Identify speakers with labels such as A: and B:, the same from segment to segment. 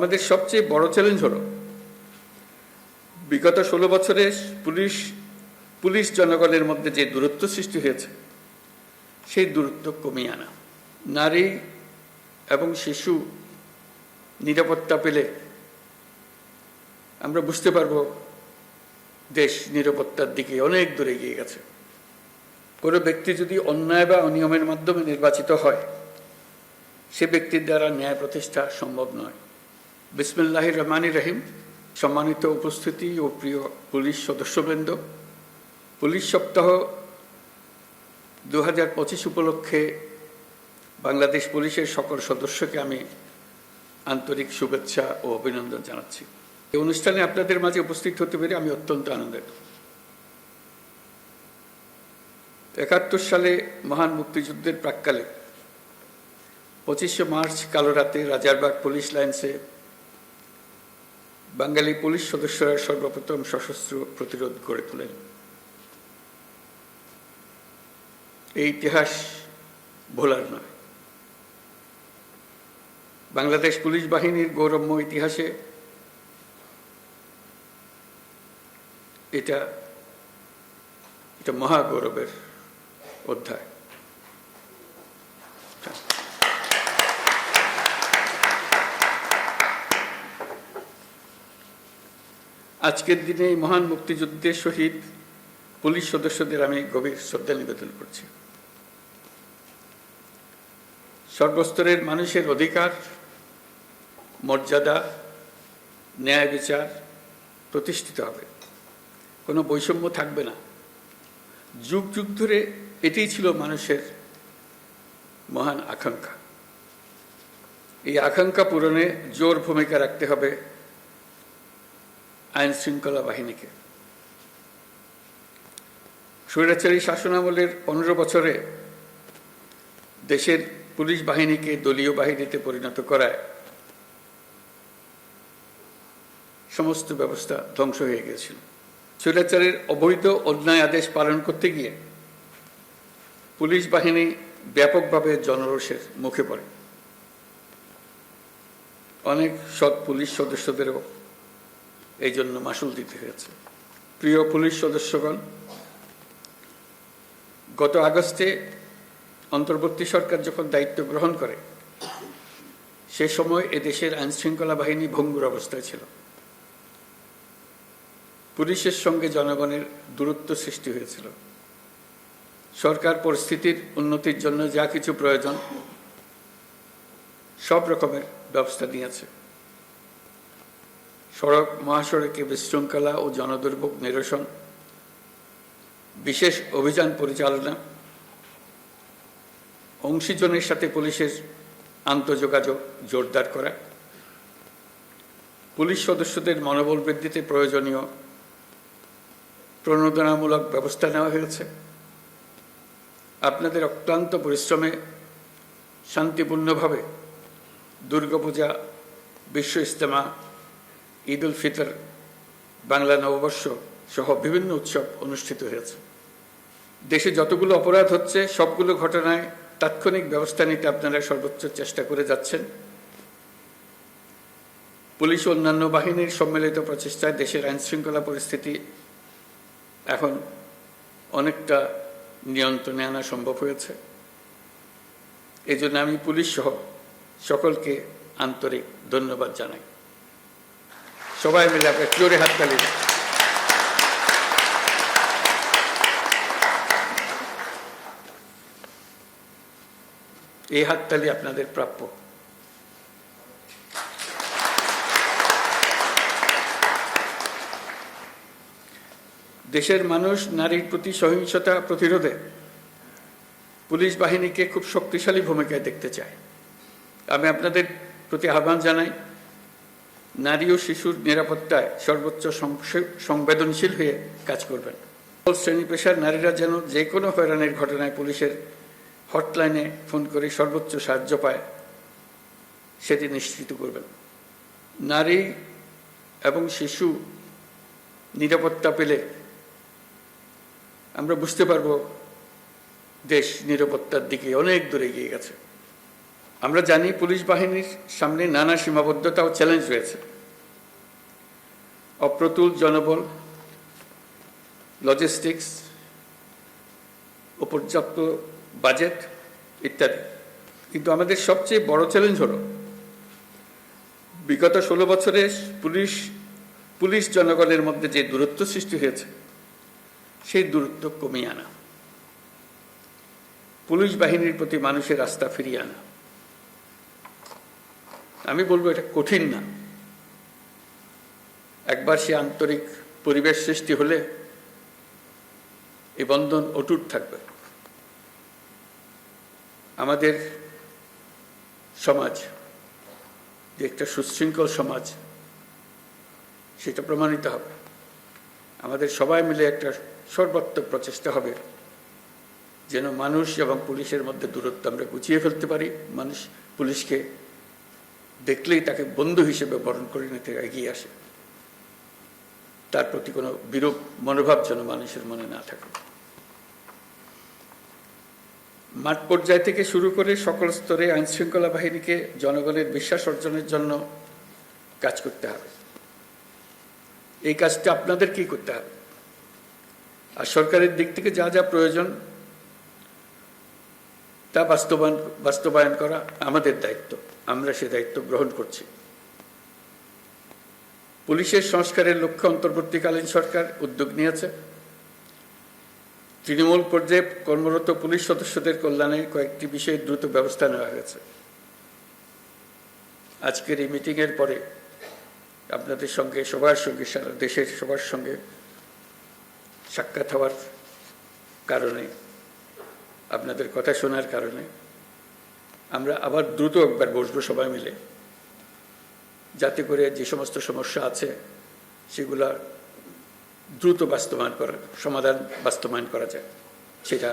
A: আমাদের সবচেয়ে বড় চ্যালেঞ্জ হলো বিগত 16 বছরে পুলিশ জনগণের মধ্যে যে দূরত্ব সৃষ্টি হয়েছে সেই দূরত্ব কমিয়ে আনা। নারী এবং শিশু নিরাপত্তা পেলে আমরা বুঝতে পারব দেশ নিরাপত্তার দিকে অনেক দূরে এগিয়ে গেছে। কোনো ব্যক্তি যদি অন্যায় বা অনিয়মের মাধ্যমে নির্বাচিত হয়, সে ব্যক্তির দ্বারা ন্যায় প্রতিষ্ঠা সম্ভব নয়। বিসমিল্লাহির রহমানির রহিম। সম্মানিত উপস্থিতি ও প্রিয় পুলিশ সদস্যবৃন্দ, পুলিশ সপ্তাহ 2025 উপলক্ষে বাংলাদেশ পুলিশের সকল সদস্যকে আমি আন্তরিক শুভেচ্ছা ও অভিনন্দন জানাচ্ছি। এই অনুষ্ঠানে আপনাদের মাঝে উপস্থিত হতে পেরে আমি অত্যন্ত আনন্দিত। 71 সালে মহান মুক্তিযুদ্ধের প্রাক্কালে 25শে মার্চ কালো রাতে রাজারবাগ পুলিশ লাইন্সে বাঙালি পুলিশ সদস্যরা সর্বপ্রথম সশস্ত্র প্রতিরোধ গড়ে তোলেন। এই ইতিহাস ভোলার নয়। বাংলাদেশ পুলিশ বাহিনীর গৌরবময় ইতিহাসে এটা মহাগৌরবের অধ্যায়। আজকের দিনে এই মহান মুক্তিযুদ্ধের শহীদ পুলিশ সদস্যদের আমি গভীর শ্রদ্ধা নিবেদন করছি। সর্বস্তরের মানুষের অধিকার, মর্যাদা, ন্যায় বিচার প্রতিষ্ঠিত হবে, কোনো বৈষম্য থাকবে না। যুগ যুগ ধরে এটাই ছিল মানুষের মহান আকাঙ্ক্ষা। এই আকাঙ্ক্ষা পূরণে জোর ভূমিকা রাখতে হবে আইন শৃঙ্খলা বাহিনীকে। স্বৈরাচারী শাসনামলের 15 বছরে দেশের পুলিশ বাহিনীকে দলীয় বাহিনীতে পরিণত করায় সমস্ত ব্যবস্থা ধ্বংস হয়ে গিয়েছিল। স্বৈরাচারের অবৈধ অন্যায় আদেশ পালন করতে গিয়ে পুলিশ বাহিনী ব্যাপকভাবে জনরোষের মুখে পড়ে। অনেক সৎ পুলিশ সদস্যদেরও এই জন্য মাশুল দিতে হয়েছে। প্রিয় পুলিশ সদস্যগণ, গত আগস্টে অন্তর্বর্তী সরকার যখন দায়িত্ব গ্রহণ করে, সে সময় এদেশের আইন শৃঙ্খলা বাহিনী ভঙ্গুর অবস্থায় ছিল। পুলিশের সঙ্গে জনগণের দূরত্ব সৃষ্টি হয়েছিল। সরকার পরিস্থিতির উন্নতির জন্য যা কিছু প্রয়োজন সব রকমের ব্যবস্থা নিয়েছে। সড়ক মহাসড়কে বিশৃঙ্খলা ও জনদুর্ভোগ নিরসন, বিশেষ অভিযান পরিচালনা, অংশীজনের সাথে পুলিশের আন্তঃযোগাযোগ জোরদার করা, পুলিশ সদস্যদের মনোবল বৃদ্ধিতে প্রয়োজনীয় প্রণোদনামূলক ব্যবস্থা নেওয়া হয়েছে। আপনাদের অক্লান্ত পরিশ্রমে শান্তিপূর্ণভাবে দুর্গাপূজা, বিশ্ব ইজতেমা, ঈদ উল ফিতর, বাংলা নববর্ষ সহ বিভিন্ন উৎসব অনুষ্ঠিত হয়েছে। দেশে যতগুলো অপরাধ হচ্ছে সবগুলো ঘটনায় তাৎক্ষণিক ব্যবস্থা নিতে আপনারা সর্বোচ্চ চেষ্টা করে যাচ্ছেন। পুলিশ ও অন্যান্য বাহিনীর সম্মিলিত প্রচেষ্টায় দেশের আইন শৃঙ্খলা পরিস্থিতি এখন অনেকটা নিয়ন্ত্রণে আনা সম্ভব হয়েছে। এই জন্য আমি পুলিশ সহ সকলকে আন্তরিক ধন্যবাদ জানাই। সবাই মিলে আপনার জোরে হাততালি দেন। এই হাততালি আপনাদের প্রাপ্য। দেশের মানুষ নারীর প্রতি সহিংসতা প্রতিরোধে পুলিশ বাহিনীকে খুব শক্তিশালী ভূমিকায় দেখতে চায়। আমি আপনাদের প্রতি আহ্বান জানাই, নারী ও শিশুর নিরাপত্তায় সর্বোচ্চ সংবেদনশীল হয়ে কাজ করবেন। শ্রেণী পেশার নারীরা যেন যে কোনো হয়রানির ঘটনায় পুলিশের হটলাইনে ফোন করে সর্বোচ্চ সাহায্য পায়, সেটি নিশ্চিত করবেন। নারী এবং শিশু নিরাপত্তা পেলে আমরা বুঝতে পারব দেশ নিরাপত্তার দিকে অনেক দূরে এগিয়ে গেছে। আমরা জানি পুলিশ বাহিনীর সামনে নানা সীমাবদ্ধতা ও চ্যালেঞ্জ রয়েছে। অপ্রতুল জনবল, লজিস্টিক্স, পর্যাপ্ত বাজেট ইত্যাদি। কিন্তু আমাদের সবচেয়ে বড় চ্যালেঞ্জ হলো বিগত 16 বছরে পুলিশ জনগণের মধ্যে যে দূরত্ব সৃষ্টি হয়েছে সেই দূরত্ব কমিয়ে আনা, পুলিশ বাহিনীর প্রতি মানুষের আস্থা ফিরিয়ে আনা। আমি বলবো এটা কঠিন না। একবার সে আন্তরিক পরিবেশ সৃষ্টি হলে এই বন্ধন অটুট থাকবে। আমাদের সমাজ যে একটা সুশৃঙ্খল সমাজ সেটা প্রমাণিত হবে। আমাদের সবাই মিলে একটা সর্বাত্মক প্রচেষ্টা হবে যেন মানুষ এবং পুলিশের মধ্যে দূরত্ব আমরা গুছিয়ে ফেলতে পারি। মানুষ পুলিশকে দেখলেই তাকে বন্ধু হিসেবে বরণ করে নিতে এগিয়ে আসে। তার প্রতি কোনো বিরূপ মনোভাব যেন মানুষের মনে না থাকে। মাঠ পর্যায় থেকে শুরু করে সকল স্তরে আইনশৃঙ্খলা বাহিনীকে জনগণের বিশ্বাস অর্জনের জন্য কাজ করতে হবে। এই কাজটা আপনাদেরকেই করতে হবে। আর সরকারের দিক থেকে যা যা প্রয়োজন তা বাস্তবায়ন করা আমাদের দায়িত্ব। আমরা সে দায়িত্ব গ্রহণ করছি। পুলিশের সংস্কারের লক্ষ্যে অন্তর্বর্তীকালীন সরকার উদ্যোগ নিয়েছে। তৃণমূল পর্যায়ে কর্মরত পুলিশ সদস্যদের কল্যাণে কয়েকটি বিষয়ে দ্রুত ব্যবস্থা নেওয়া হয়েছে। আজকের এই মিটিংয়ের পরে আপনাদের সঙ্গে সবার সঙ্গে সারা দেশের সবার সঙ্গে সাক্ষাৎ হওয়ার কারণে, আপনাদের কথা শোনার কারণে আমরা আবার দ্রুত একবার বসবো সবাই মিলে, যাতে করে যে সমস্ত সমস্যা আছে সেগুলা দ্রুত সমাধান বাস্তবায়ন করা যায়। সেটা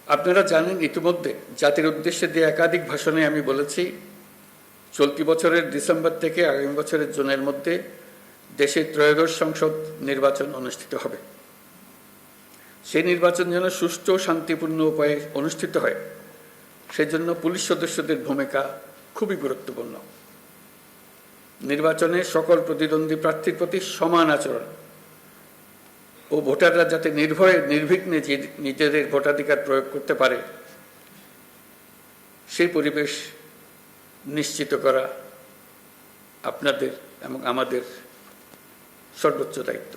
A: আপনারা জানেন, ইতিমধ্যে জাতির উদ্দেশ্যে দিয়ে একাধিক ভাষণে আমি বলেছি চলতি বছরের ডিসেম্বর থেকে আগামী বছরের জুনের মধ্যে দেশের ত্রয়োদশ সংসদ নির্বাচন অনুষ্ঠিত হবে। সেই নির্বাচন যেন সুষ্ঠু ও শান্তিপূর্ণ উপায়ে অনুষ্ঠিত হয় সেজন্য পুলিশ সদস্যদের ভূমিকা খুবই গুরুত্বপূর্ণ। নির্বাচনে সকল প্রতিদ্বন্দ্বী প্রার্থীর প্রতি সমান আচরণ ও ভোটাররা যাতে নির্বিঘ্নে নিজেদের ভোটাধিকার প্রয়োগ করতে পারে সেই পরিবেশ নিশ্চিত করা আপনাদের এবং আমাদের সর্বোচ্চ দায়িত্ব।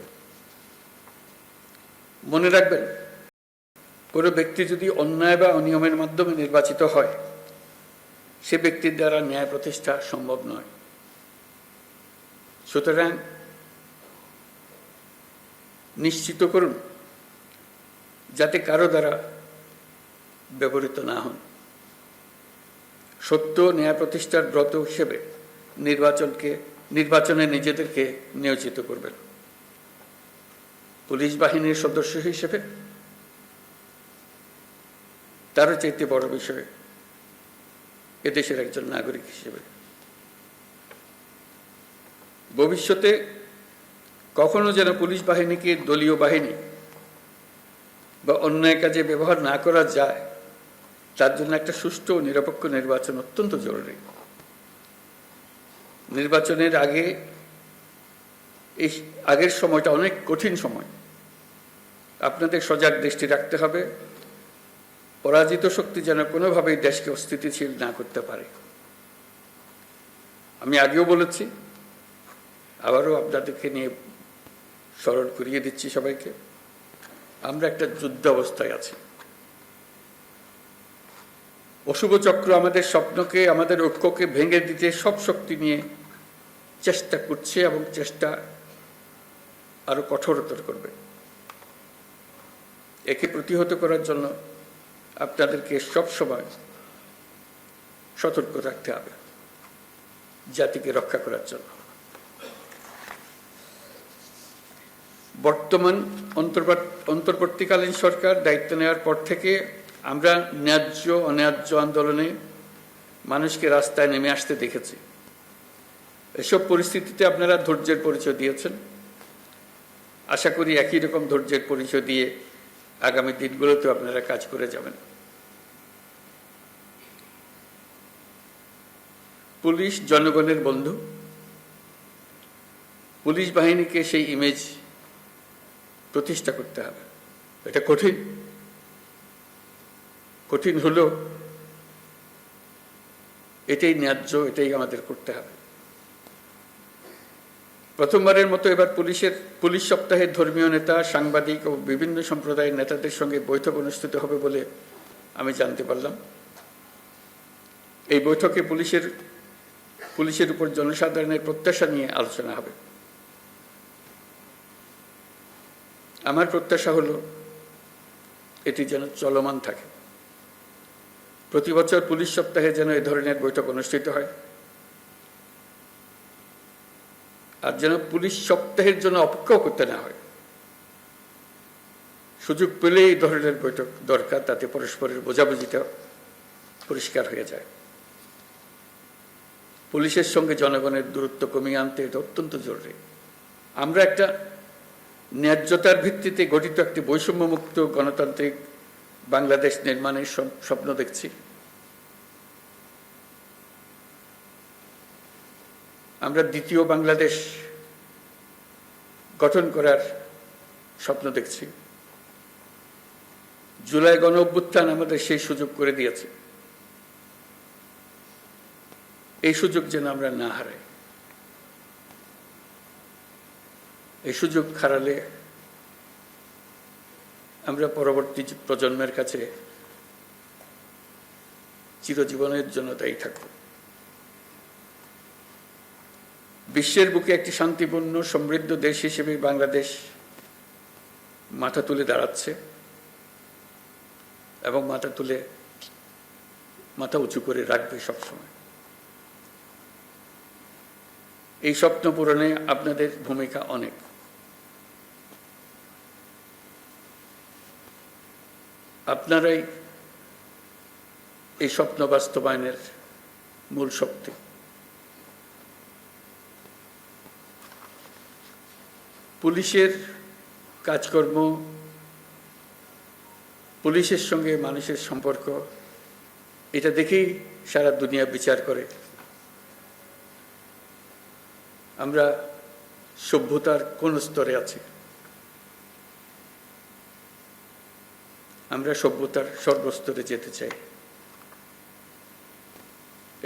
A: মনে রাখবেন, কোনো ব্যক্তি যদি অন্যায় বা অনিয়মের মাধ্যমে নির্বাচিত হয় সে ব্যক্তির দ্বারা ন্যায় প্রতিষ্ঠা সম্ভব নয়। সুতরাং নিশ্চিত করুন যাতে কারো দ্বারা ব্যবহৃত না হন। সত্য ন্যায় প্রতিষ্ঠার ব্রত হিসেবে নির্বাচনে নিজেদেরকে নিয়োজিত করবেন। পুলিশ বাহিনীর সদস্য হিসেবে তারও চাইতে বড় বিষয় এদেশের একজন নাগরিক হিসেবে ভবিষ্যতে কখনো যেন পুলিশ বাহিনীকে দলীয় বাহিনী বা অন্যায় কাজে ব্যবহার না করা যায়, তার জন্য একটা সুষ্ঠু ও নিরপেক্ষ নির্বাচন অত্যন্ত জরুরি। নির্বাচনের আগের সময়টা অনেক কঠিন সময়। আপনাদের সজাগ দৃষ্টি রাখতে হবে পরাজিত শক্তি যেন কোনোভাবেই দেশকে অস্থিতিশীল না করতে পারে। আমি আগেও বলেছি, আবারও আপনাদেরকে নিয়ে স্মরণ করিয়ে দিচ্ছি সবাইকে, আমরা একটা যুদ্ধ অবস্থায় আছি। অশুভ চক্র আমাদের স্বপ্নকে, আমাদের ঐক্যকে ভেঙে দিতে সব শক্তি নিয়ে চেষ্টা করছে এবং চেষ্টা আরো কঠোরতর করবে। একে প্রতিহত করার জন্য আপনাদেরকে সবসময় সতর্ক থাকতে হবে, জাতিকে রক্ষা করার জন্য। বর্তমান অন্তর্বর্তীকালীন সরকার দায়িত্ব নেওয়ার পর থেকে আমরা ন্যায্য অন্যায্য আন্দোলনে মানুষকে রাস্তায় নেমে আসতে দেখেছি। এসব পরিস্থিতিতে আপনারা ধৈর্যের পরিচয় দিয়েছেন। আশা করি একই রকম ধৈর্যের পরিচয় দিয়ে আগামী দিনগুলোতেও আপনারা কাজ করে যাবেন। পুলিশ জনগণের বন্ধু। পুলিশ বাহিনীকে সেই ইমেজ প্রতিষ্ঠা করতে হবে। এটা কঠিন হলেও এটাই ন্যায্য, এটাই আমাদের করতে হবে। প্রথমবারের মতো এবার পুলিশ সপ্তাহের ধর্মীয় নেতা, সাংবাদিক ও বিভিন্ন সম্প্রদায়ের নেতাদের সঙ্গে বৈঠক অনুষ্ঠিত হবে বলে আমি জানতে পারলাম। এই বৈঠকে পুলিশের উপর জনসাধারণের প্রত্যাশা নিয়ে আলোচনা হবে। আমার প্রত্যাশা হলো এটি যেন চলমান থাকে। প্রতি বছর পুলিশ সপ্তাহে যেন এ ধরনের বৈঠক অনুষ্ঠিত হয়, আর যেন পুলিশ সপ্তাহের জন্য অপেক্ষাও করতে না হয়। সুযোগ পেলে এই ধরনের বৈঠক দরকার, তাতে পরস্পরের বোঝাবুঝিটা পরিষ্কার হয়ে যায়। পুলিশের সঙ্গে জনগণের দূরত্ব কমিয়ে আনতে এটা অত্যন্ত জরুরি। আমরা একটা ন্যায্যতার ভিত্তিতে গঠিত একটি বৈষম্যমুক্ত গণতান্ত্রিক বাংলাদেশ নির্মাণের স্বপ্ন দেখছি। আমরা দ্বিতীয় বাংলাদেশ গঠন করার স্বপ্ন দেখছি। জুলাই গণ অভ্যুত্থান আমাদের সেই সুযোগ করে দিয়েছে। এই সুযোগ যেন আমরা না হারাই। এই সুযোগ হারালে আমরা পরবর্তী প্রজন্মের কাছে চিরজীবনের জন্য দায়ী থাকব। বিশ্বের বুকে একটি শান্তিপূর্ণ সমৃদ্ধ দেশ হিসেবে বাংলাদেশ মাথা তুলে দাঁড়াচ্ছে এবং মাথা উঁচু করে রাখবে সবসময়। এই স্বপ্ন পূরণে আপনাদের ভূমিকা অনেক। আপনারাই এই স্বপ্ন বাস্তবায়নের মূল শক্তি। পুলিশের কাজকর্ম, পুলিশের সঙ্গে মানুষের সম্পর্ক, এটা দেখেই সারা দুনিয়া বিচার করে আমরা সভ্যতার কোন স্তরে আছি। আমরা সভ্যতার সর্বস্তরে যেতে চাই।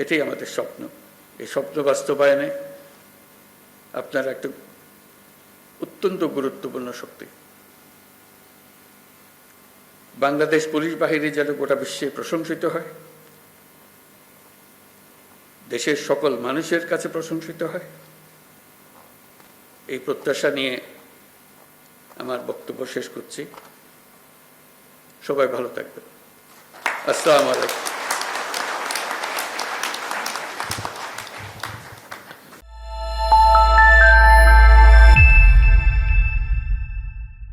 A: এটাই আমাদের স্বপ্ন। এই স্বপ্ন বাস্তবায়নে আপনারা একটা অত্যন্ত গুরুত্বপূর্ণ শক্তি। বাংলাদেশ পুলিশ বাহিনী যেন গোটা বিশ্বে প্রশংসিত হয়, দেশের সকল মানুষের কাছে প্রশংসিত হয়, এই প্রত্যাশা নিয়ে আমার বক্তব্য শেষ করছি। সবাই ভালো থাকবেন। আসসালামু আলাইকুম।